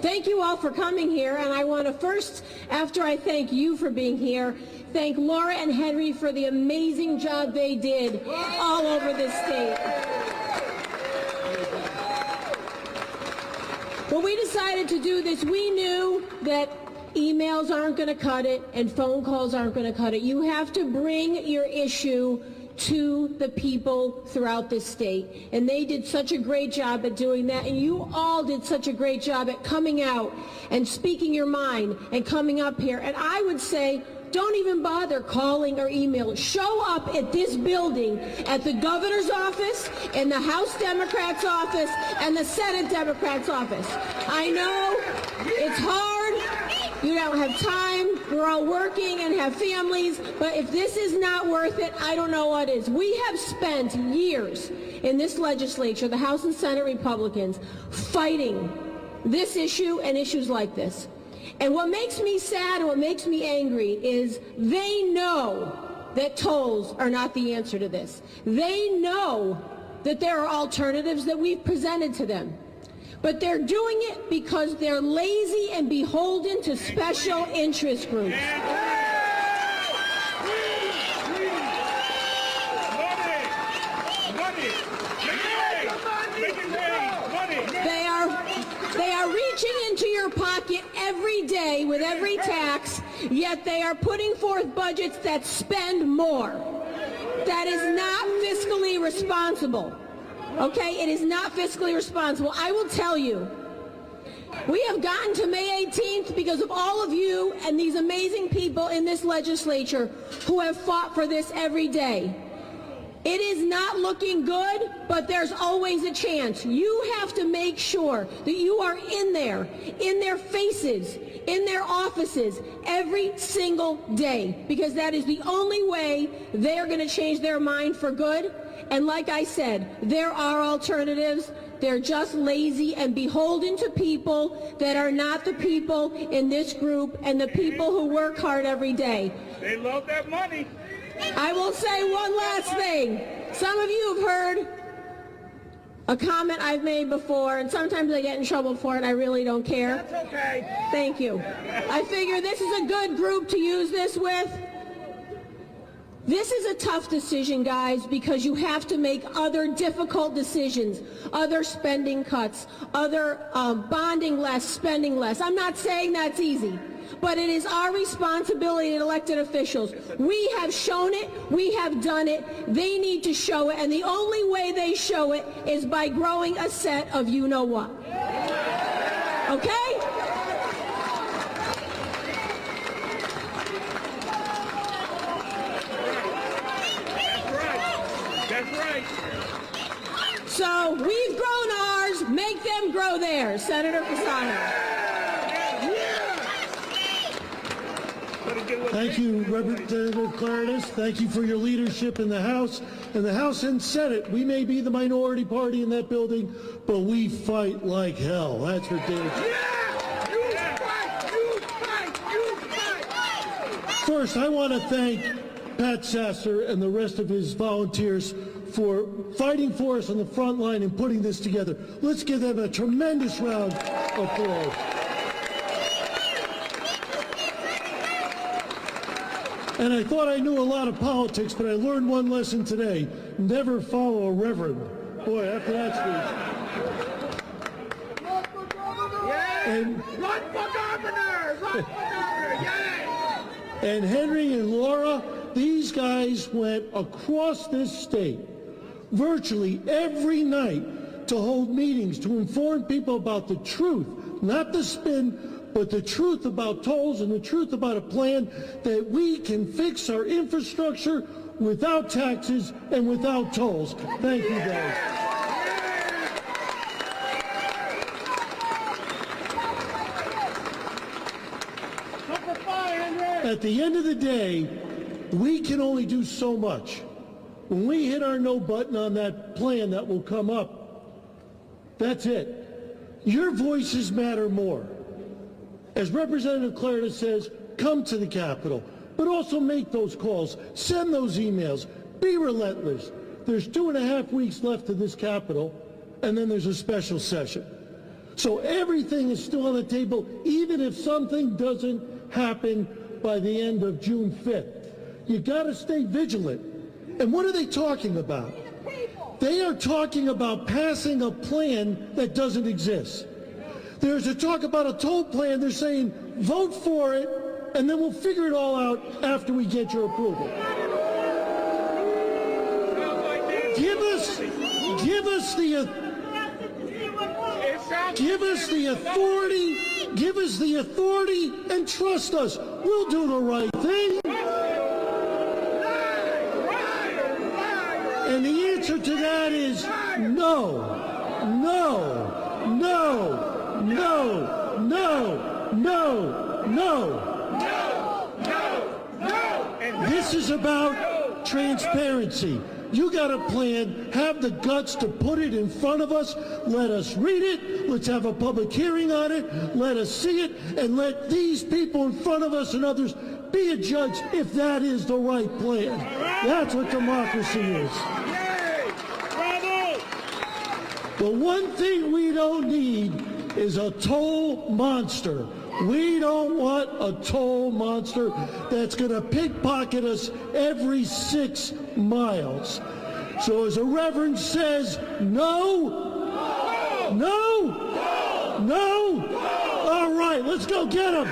Thank you all for coming here, and I want to first, after I thank you for being here, thank Laura and Henry for the amazing job they did all over this state. When we decided to do this, we knew that emails aren't going to cut it and phone calls aren't going to cut it. You have to bring your issue to the people throughout this state. And they did such a great job at doing that. And you all did such a great job at coming out and speaking your mind and coming up here. And I would say, don't even bother calling or emailing. Show up at this building, at the governor's office, in the House Democrats' office, and the Senate Democrats' office. I know it's hard. You don't have time. We're all working and have families. But if this is not worth it, I don't know what is. We have spent years in this legislature, the House and Senate Republicans, fighting this issue and issues like this. And what makes me sad and what makes me angry is they know that tolls are not the answer to this. They know that there are alternatives that we've presented to them. But they're doing it because they're lazy and beholden to special interest groups. They are reaching into your pocket every day with every tax, yet they are putting forth budgets that spend more. That is not fiscally responsible. Okay, it is not fiscally responsible. I will tell you, we have gotten to May 18th because of all of you and these amazing people in this legislature who have fought for this every day. It is not looking good, but there's always a chance. You have to make sure that you are in their faces, in their offices every single day, because that is the only way they are going to change their mind for good. And like I said, there are alternatives. They're just lazy and beholden to people that are not the people in this group and the people who work hard every day. They love that money. I will say one last thing. Some of you have heard a comment I've made before, and sometimes I get in trouble for it. I really don't care. That's okay. Thank you. I figure this is a good group to use this with. This is a tough decision, guys, because you have to make other difficult decisions, other spending cuts, other bonding less, spending less. I'm not saying that's easy, but it is our responsibility as elected officials. We have shown it. We have done it. They need to show it, and the only way they show it is by growing a set of you-know-what. Okay? So we've grown ours, make them grow theirs. Senator Fasano. Thank you, Representative Claridis. Thank you for your leadership in the House. In the House and Senate, we may be the minority party in that building, but we fight like hell. That's for damn sure. First, I want to thank Pat Sasser and the rest of his volunteers for fighting for us on the front line and putting this together. Let's give them a tremendous round of applause. And I thought I knew a lot of politics, but I learned one lesson today. Never follow a reverend. Boy, after that speech. Run for governor! Yay! And Henry and Laura, these guys went across this state virtually every night to hold meetings to inform people about the truth, not the spin, but the truth about tolls and the truth about a plan that we can fix our infrastructure without taxes and without tolls. Thank you, guys. At the end of the day, we can only do so much. When we hit our no button on that plan that will come up, that's it. Your voices matter more. As Representative Claridis says, come to the Capitol, but also make those calls, send those emails, be relentless. There's 2.5 weeks left to this Capitol, and then there's a special session. So everything is still on the table, even if something doesn't happen by the end of June 5th. You got to stay vigilant. And what are they talking about? They are talking about passing a plan that doesn't exist. There's a talk about a toll plan. They're saying, vote for it, and then we'll figure it all out after we get your approval. Give us the authority, and trust us. We'll do the right thing. And the answer to that is no, no, no, no, no, no, no. This is about transparency. You got a plan, have the guts to put it in front of us, let us read it, let's have a public hearing on it, let us see it, and let these people in front of us and others be a judge if that is the right plan. That's what democracy is. The one thing we don't need is a toll monster. We don't want a toll monster that's going to pickpocket us every 6 miles. So as the Reverend says, no, no, no, no. All right, let's go get him.